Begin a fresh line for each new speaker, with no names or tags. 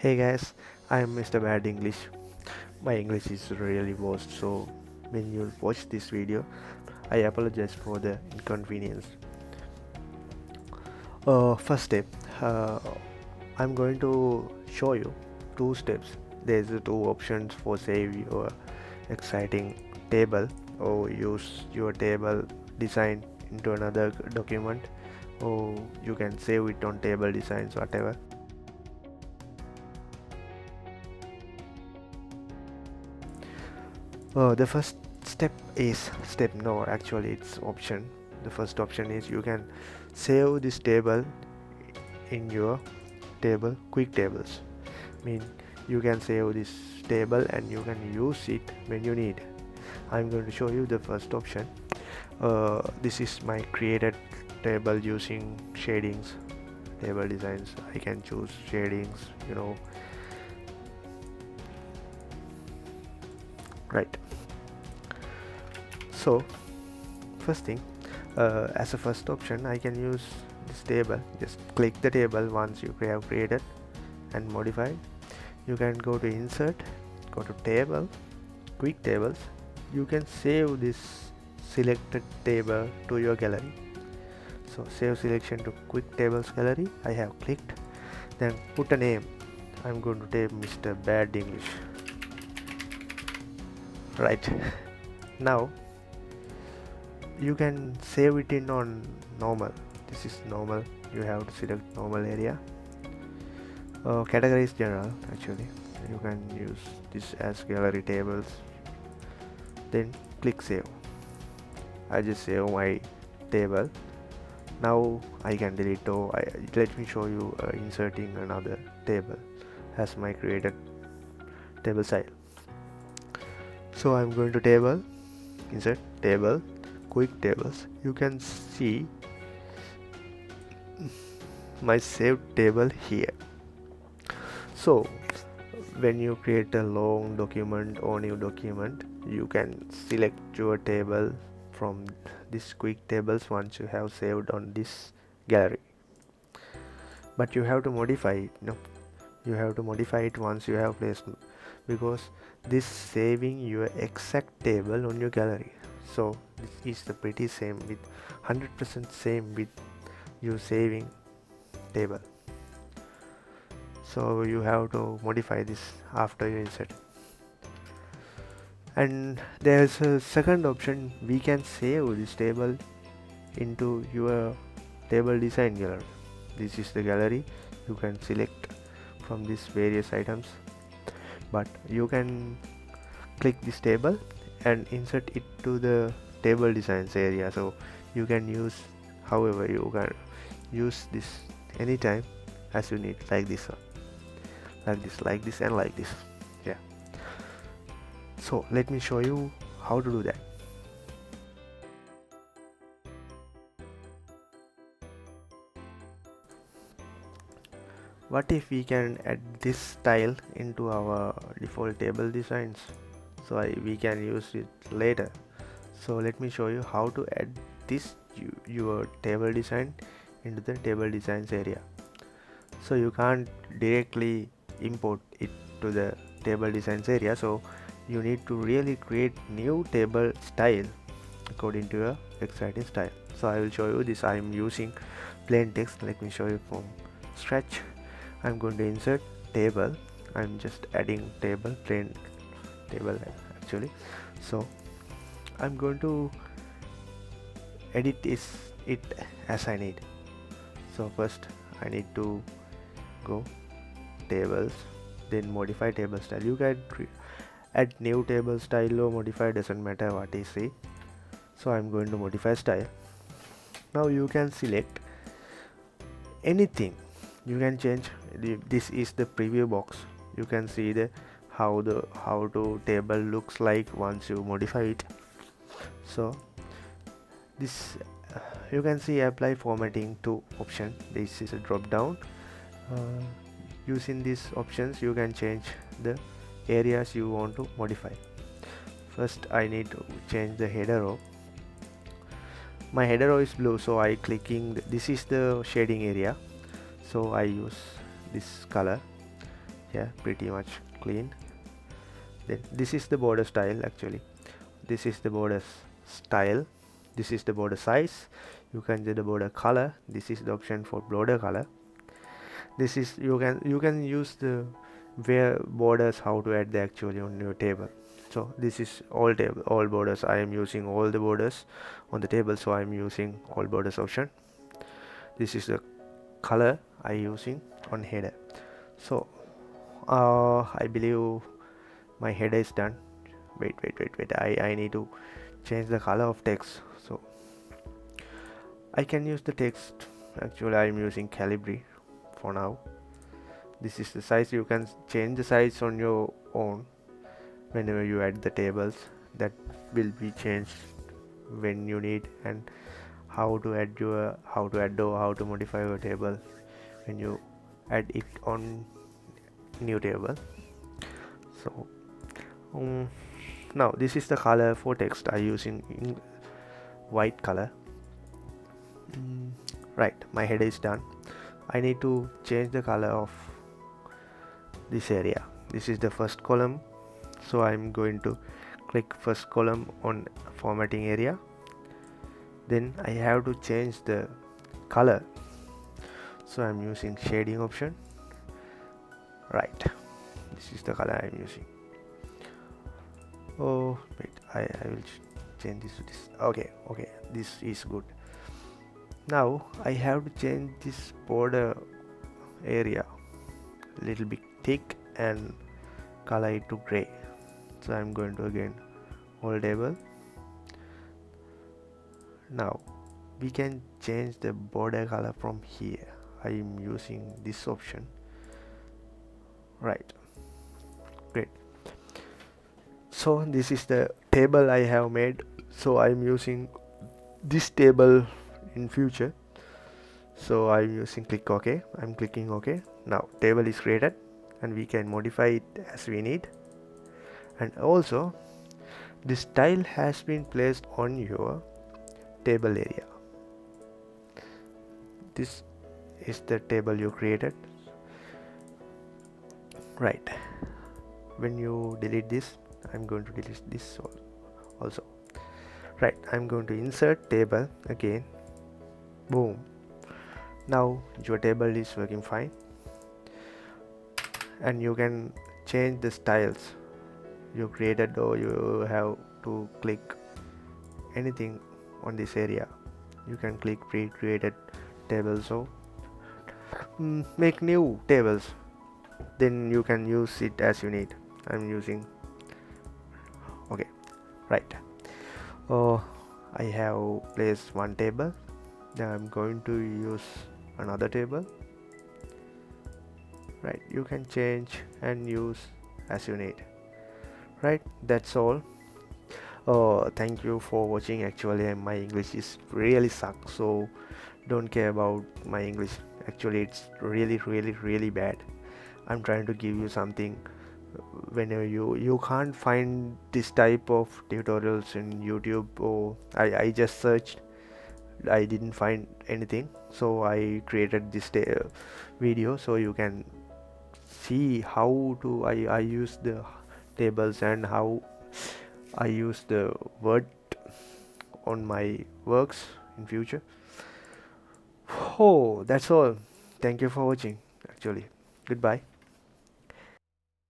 Hey guys, I'm Mr. Bad English. My English is really worst, so when you watch this video, I apologize for the inconvenience. First step, uh, I'm going to show you two steps. There's two options for save your exciting table or use your table design into another document, or you can save it on table designs, whatever. The first step is step no, actually it's option. The first option is you can save this table in your table quick tables. Mean you can save this table and you can use it when you need. I'm going to show you the first option. This is my created table using shadings, table designs. I can choose shadings, right. So first thing, as a first option, I can use this table. Just click the table once you have created and modified. You can go to insert, go to table, quick tables. You can save this selected table to your gallery. So save selection to quick tables gallery. I have clicked. Then put a name. I'm going to type Mr. Bad English. Right. Now you can save it in on normal. This is normal. You have to select normal area. Category is general. Actually, you can use this as gallery tables. Then click save. I just save my table. Now I can delete. Let me show you inserting another table as my created table style. So I'm going to table, insert table, quick tables. You can see my saved table here. So when you create a long document or new document, you can select your table from this quick tables once you have saved on this gallery. But you have to modify it. You have to modify it once you have placed, because this saving your exact table on your gallery. So this is the pretty same with 100% same with you saving table. So you have to modify this after you insert. And there's a second option. We can save this table into your table design gallery. This is the gallery. You can select from these various items, but you can click this table and insert it to the table designs area. So you can use however you can use this anytime as you need, like this one, like this and like this. Yeah. So let me show you how to do that. What if we can add this style into our default table designs, so we can use it later. So let me show you how to add this your table design into the table designs area. So you can't directly import it to the table designs area, so you need to really create new table style according to your exciting style. So I will show you this. I am using plain text. Let me show you from scratch. I'm going to insert table. I'm just adding table, plain table actually. So I'm going to edit it as I need. So first I need to go tables, then modify table style. You can add new table style or modify, doesn't matter what I say. So I'm going to modify style. Now you can select anything. You can change. This is the preview box. You can see the how to table looks like once you modify it. So this you can see apply formatting to option. This is a drop down. Using these options you can change the areas you want to modify. First I need to change the header row. My header row is blue, so I clicking this is the shading area, so I use this color. Yeah, pretty much clean. Then this is the border style actually. This is the border style. This is the border size. You can get the border color. This is the option for border color. This is you can use the where borders how to add the actually on your table. So this is all borders. I am using all the borders on the table, so I am using all borders option. This is the color I using on header. So I believe my header is done. Wait, I need to change the color of text. So I can use the text. Actually I am using Calibri for now. This is the size. You can change the size on your own whenever you add the tables. That will be changed when you need, and how to add or how to modify your table when you add it on new table. So now this is the color for text I using in white color. Right, my header is done. I need to change the color of this area. This is the first column, so I'm going to click first column on formatting area. Then I have to change the color, so I'm using shading option. Right, this is the color I'm using. Oh wait, I will change this to this. Okay, this is good. Now I have to change this border area a little bit thick and color it to gray. So I'm going to again all table. Now we can change the border color from here. I am using this option. Right, great. So this is the table I have made, so I'm using this table in future. So I'm using click OK. I'm clicking OK. Now table is created and we can modify it as we need. And also this tile has been placed on your table area. This is the table you created. Right, when you delete this, I'm going to delete this also. Right, I'm going to insert table again. Boom, now your table is working fine, and you can change the styles you created, or you have to click anything on this area. You can click pre-created tables, so make new tables, then you can use it as you need. I'm using okay. Right, I have placed one table. Now I'm going to use another table. Right, you can change and use as you need. Right, that's all. Thank you for watching. Actually my English is really suck, so don't care about my English. Actually it's really bad. I'm trying to give you something. Whenever you can't find this type of tutorials in YouTube, or I just searched, I didn't find anything, so I created this video so you can see how to I use the tables and how I use the word on my works in future. Oh, that's all. Thank you for watching. Actually, goodbye.